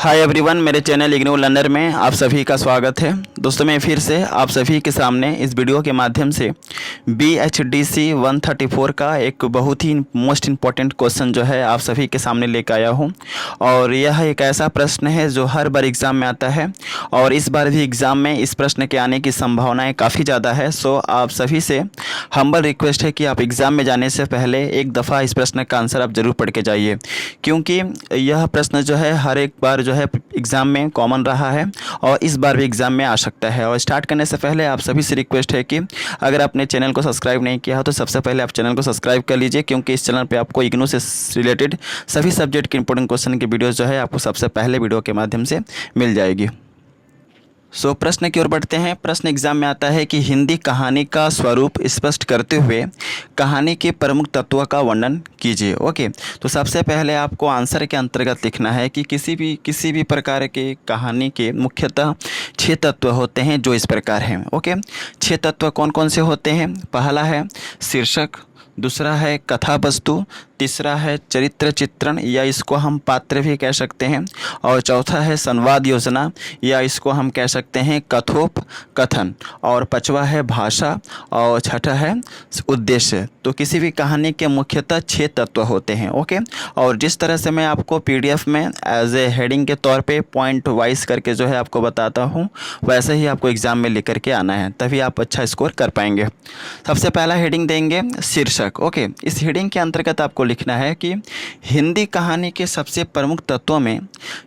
Hi everyone, मेरे channel IGNOU learner में आप सभी का स्वागत है। दोस्तों, मैं फिर से आप सभी के सामने इस वीडियो के माध्यम से BHDC 134 का एक बहुत ही मोस्ट इम्पॉर्टेंट क्वेश्चन जो है आप सभी के सामने लेकर आया हूं। और यह एक ऐसा प्रश्न है जो हर बार एग्ज़ाम में आता है और इस बार भी एग्ज़ाम में इस प्रश्न के आने की संभावनाएँ काफ़ी ज़्यादा है। सो आप सभी से हम्बल रिक्वेस्ट है कि आप एग्ज़ाम में जाने से पहले एक दफ़ा इस प्रश्न का आंसर आप ज़रूर पढ़ के जाइए, क्योंकि यह प्रश्न जो है हर एक बार जो है एग्ज़ाम में कॉमन रहा है और इस बार भी एग्ज़ाम में आ सकता है। और स्टार्ट करने से पहले आप सभी से रिक्वेस्ट है कि अगर आपने चैनल को सब्सक्राइब नहीं किया हो तो सबसे पहले आप चैनल को सब्सक्राइब कर लीजिए, क्योंकि इस चैनल पे आपको इग्नू से रिलेटेड सभी सब्जेक्ट के इंपॉर्टेंट क्वेश्चन की वीडियोस जो है आपको सबसे पहले वीडियो के माध्यम से मिल जाएगी। सो प्रश्न की ओर बढ़ते हैं। प्रश्न एग्जाम में आता है कि हिंदी कहानी का स्वरूप स्पष्ट करते हुए कहानी के प्रमुख तत्वों का वर्णन कीजिए। ओके, तो सबसे पहले आपको आंसर के अंतर्गत लिखना है कि किसी भी प्रकार के कहानी के मुख्यतः 6 तत्व होते हैं जो इस प्रकार हैं। ओके, 6 तत्व कौन कौन से होते हैं? पहला है शीर्षक, दूसरा है कथा वस्तु, तीसरा है चरित्र चित्रण या इसको हम पात्र भी कह सकते हैं, और चौथा है संवाद योजना या इसको हम कह सकते हैं कथोपकथन, और पांचवा है भाषा और छठा है उद्देश्य। तो किसी भी कहानी के मुख्यतः 6 तत्व होते हैं। ओके, और जिस तरह से मैं आपको PDF में एज ए हेडिंग के तौर पे पॉइंट वाइज करके जो है आपको बताता हूँ, वैसे ही आपको एग्ज़ाम में लिख करके आना है, तभी आप अच्छा स्कोर कर पाएंगे। सबसे पहला हेडिंग देंगे शीर्षक। ओके, इस हेडिंग के अंतर्गत आपको लिखना है कि हिंदी कहानी के सबसे प्रमुख तत्वों में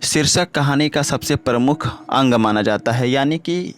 शीर्षक कहानी का सबसे प्रमुख अंग माना जाता है। यानी कि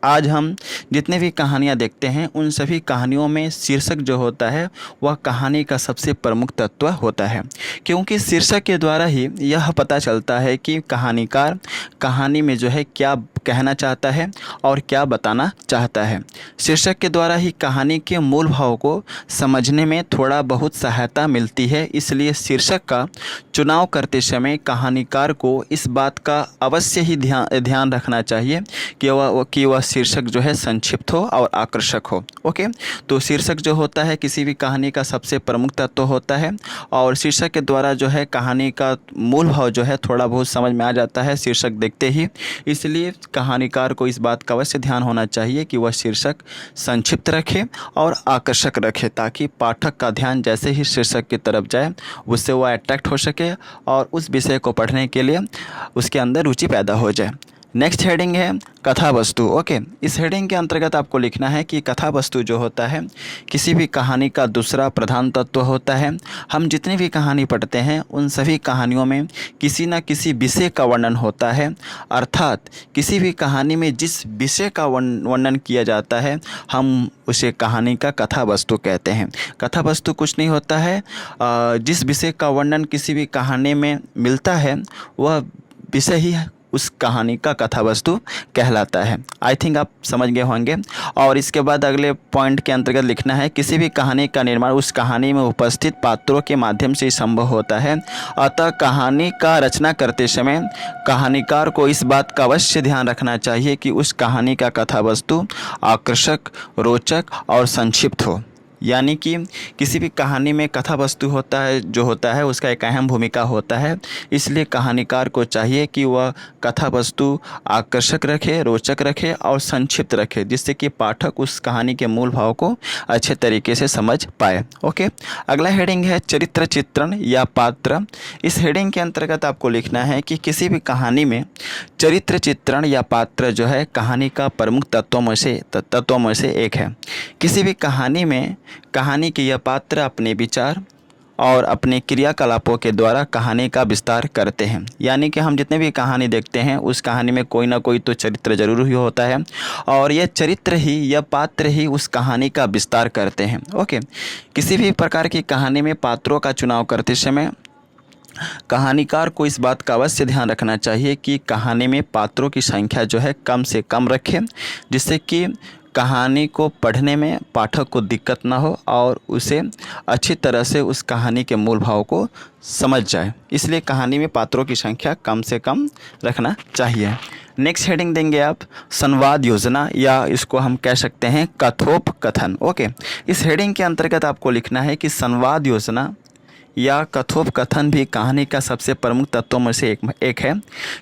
आज हम जितने भी कहानियाँ देखते हैं उन सभी कहानियों में शीर्षक जो होता है वह कहानी का सबसे प्रमुख तत्व होता है, क्योंकि शीर्षक के द्वारा ही यह पता चलता है कि कहानीकार कहानी में जो है क्या कहना चाहता है और क्या बताना चाहता है। शीर्षक के द्वारा ही कहानी के मूल भाव को समझने में थोड़ा बहुत सहायता मिलती है, इसलिए शीर्षक का चुनाव करते समय कहानीकार को इस बात का अवश्य ही ध्यान रखना चाहिए कि वह शीर्षक जो है संक्षिप्त हो और आकर्षक हो। ओके, तो शीर्षक जो होता है किसी भी कहानी का सबसे प्रमुख तत्व होता है और शीर्षक के द्वारा जो है कहानी का मूल भाव जो है थोड़ा बहुत समझ में आ जाता है शीर्षक देखते ही। इसलिए कहानीकार को इस बात का अवश्य ध्यान होना चाहिए कि वह शीर्षक संक्षिप्त रखे और आकर्षक रखे, ताकि पाठक का ध्यान जैसे ही शीर्षक की तरफ जाए उससे वह अट्रैक्ट हो सके और उस विषय को पढ़ने के लिए उसके अंदर रुचि पैदा हो जाए। नेक्स्ट हेडिंग है कथा वस्तु। ओके, इस हेडिंग के अंतर्गत आपको लिखना है कि कथा वस्तु जो होता है किसी भी कहानी का दूसरा प्रधान तत्व होता है। हम जितनी भी कहानी पढ़ते हैं उन सभी कहानियों में किसी न किसी विषय का वर्णन होता है, अर्थात किसी भी कहानी में जिस विषय का वर्णन किया जाता है हम उसे कहानी का कथा वस्तु कहते हैं। कथा वस्तु कुछ नहीं होता है, जिस विषय का वर्णन किसी भी कहानी में मिलता है वह विषय ही उस कहानी का कथा वस्तु कहलाता है। आई थिंक आप समझ गए होंगे। और इसके बाद अगले पॉइंट के अंतर्गत लिखना है किसी भी कहानी का निर्माण उस कहानी में उपस्थित पात्रों के माध्यम से संभव होता है, अतः कहानी का रचना करते समय कहानीकार को इस बात का अवश्य ध्यान रखना चाहिए कि उस कहानी का कथा वस्तु आकर्षक, रोचक और संक्षिप्त हो। यानी कि किसी भी कहानी में कथा वस्तु होता है उसका एक अहम भूमिका होता है, इसलिए कहानीकार को चाहिए कि वह कथा वस्तु आकर्षक रखे, रोचक रखे और संक्षिप्त रखे, जिससे कि पाठक उस कहानी के मूल भाव को अच्छे तरीके से समझ पाए। ओके, अगला हेडिंग है चरित्र चित्रण या पात्र। इस हेडिंग के अंतर्गत आपको लिखना है कि किसी भी कहानी में चरित्र चित्रण या पात्र जो है कहानी का प्रमुख तत्वों में से एक है। किसी भी कहानी में कहानी के यह पात्र अपने विचार और अपने क्रियाकलापों के द्वारा कहानी का विस्तार करते हैं। यानी कि हम जितने भी कहानी देखते हैं उस कहानी में कोई ना कोई तो चरित्र जरूर ही होता है और यह चरित्र ही, यह पात्र ही उस कहानी का विस्तार करते हैं। ओके, किसी भी प्रकार की कहानी में पात्रों का चुनाव करते समय कहानीकार को इस बात का अवश्य ध्यान रखना चाहिए कि कहानी में पात्रों की संख्या जो है कम से कम रखें, जिससे कि कहानी को पढ़ने में पाठक को दिक्कत ना हो और उसे अच्छी तरह से उस कहानी के मूल भाव को समझ जाए। इसलिए कहानी में पात्रों की संख्या कम से कम रखना चाहिए। नेक्स्ट हेडिंग देंगे आप संवाद योजना या इसको हम कह सकते हैं कथोपकथन। ओके, इस हेडिंग के अंतर्गत आपको लिखना है कि संवाद योजना या कथोपकथन भी कहानी का सबसे प्रमुख तत्वों में से एक है।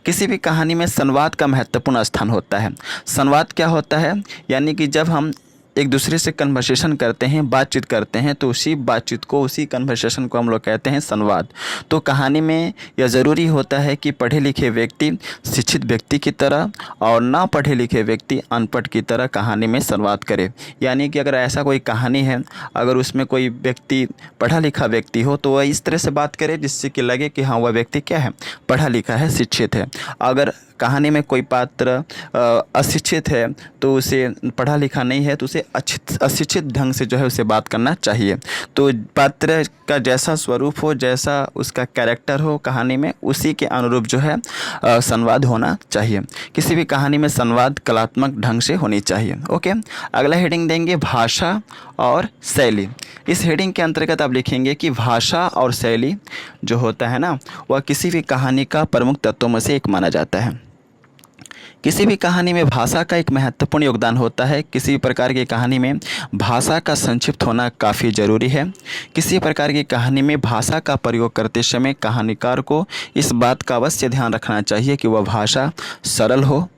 किसी भी कहानी में संवाद का महत्वपूर्ण स्थान होता है। संवाद क्या होता है? यानी कि जब हम एक दूसरे से कन्वर्सेशन करते हैं, बातचीत करते हैं, तो उसी बातचीत को, उसी कन्वर्सेशन को हम लोग कहते हैं संवाद। तो कहानी में यह ज़रूरी होता है कि पढ़े लिखे व्यक्ति शिक्षित व्यक्ति की तरह और ना पढ़े लिखे व्यक्ति अनपढ़ की तरह कहानी में संवाद करे। यानी कि अगर ऐसा कोई कहानी है, अगर उसमें कोई व्यक्ति पढ़ा लिखा व्यक्ति हो तो वह इस तरह से बात करे जिससे कि लगे कि हाँ, वह व्यक्ति क्या है, पढ़ा लिखा है, शिक्षित है। अगर कहानी में कोई पात्र अशिक्षित है तो उसे, पढ़ा लिखा नहीं है तो उसे अशिक्षित ढंग से जो है उसे बात करना चाहिए। तो पात्र का जैसा स्वरूप हो, जैसा उसका कैरेक्टर हो कहानी में, उसी के अनुरूप जो है संवाद होना चाहिए। किसी भी कहानी में संवाद कलात्मक ढंग से होनी चाहिए। ओके, अगला हेडिंग देंगे भाषा और शैली। इस हेडिंग के अंतर्गत आप लिखेंगे कि भाषा और शैली जो होता है ना, वह किसी भी कहानी का प्रमुख तत्वों में से एक माना जाता है। किसी भी कहानी में भाषा का एक महत्वपूर्ण योगदान होता है। किसी भी प्रकार की कहानी में भाषा का संक्षिप्त होना काफ़ी ज़रूरी है। किसी प्रकार की कहानी में भाषा का प्रयोग करते समय कहानीकार को इस बात का अवश्य ध्यान रखना चाहिए कि वह भाषा सरल हो,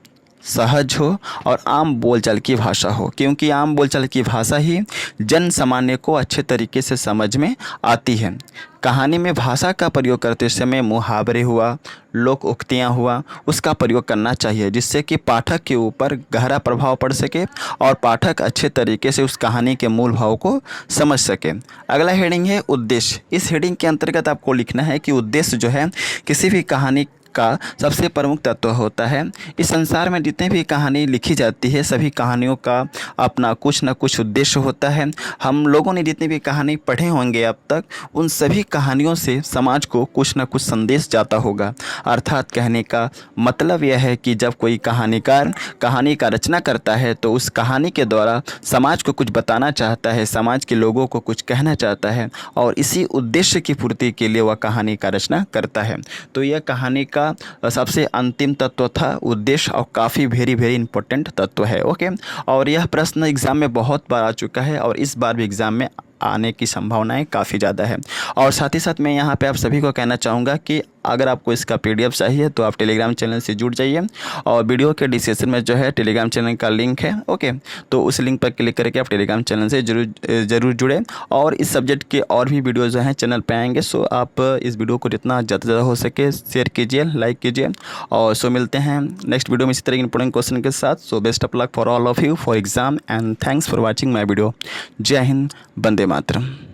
सहज हो और आम बोलचाल की भाषा हो, क्योंकि आम बोलचाल की भाषा ही जन सामान्य को अच्छे तरीके से समझ में आती है। कहानी में भाषा का प्रयोग करते समय मुहावरे हुआ, लोक उक्तियाँ हुआ, उसका प्रयोग करना चाहिए जिससे कि पाठक के ऊपर गहरा प्रभाव पड़ सके और पाठक अच्छे तरीके से उस कहानी के मूल भाव को समझ सके। अगला हेडिंग है उद्देश्य। इस हेडिंग के अंतर्गत आपको लिखना है कि उद्देश्य जो है किसी भी कहानी का सबसे प्रमुख तत्व होता है। इस संसार में जितने भी कहानी लिखी जाती है, सभी कहानियों का अपना कुछ न कुछ उद्देश्य होता है। हम लोगों ने जितनी भी कहानी पढ़े होंगे अब तक, उन सभी कहानियों से समाज को कुछ न कुछ संदेश जाता होगा। अर्थात कहने का मतलब यह है कि जब कोई कहानीकार कहानी का रचना करता है तो उस कहानी के द्वारा समाज को कुछ बताना चाहता है, समाज के लोगों को कुछ कहना चाहता है और इसी उद्देश्य की पूर्ति के लिए वह कहानी का रचना करता है। तो यह कहानी का सबसे अंतिम तत्व था उद्देश्य, और काफ़ी वेरी इंपॉर्टेंट तत्व है। ओके, और यह प्रश्न एग्ज़ाम में बहुत बार आ चुका है और इस बार भी एग्ज़ाम में आने की संभावनाएं काफ़ी ज़्यादा है। और साथ ही साथ मैं यहाँ पे आप सभी को कहना चाहूँगा कि अगर आपको इसका PDF चाहिए तो आप टेलीग्राम चैनल से जुड़ जाइए और वीडियो के डिस्क्रिप्शन में जो है टेलीग्राम चैनल का लिंक है। ओके, तो उस लिंक पर क्लिक करके आप टेलीग्राम चैनल से ज़रूर जुड़े और इस सब्जेक्ट के और भी वीडियो जो हैं चैनल पे आएंगे। सो आप इस वीडियो को जितना ज़्यादा हो सके शेयर कीजिए, लाइक कीजिए और सो मिलते हैं नेक्स्ट वीडियो में इसी तरह के इंपॉर्टेंट क्वेश्चन के साथ। So best of luck for all of you for exam and thanks for watching my video. जय हिंद, वंदे मातरम।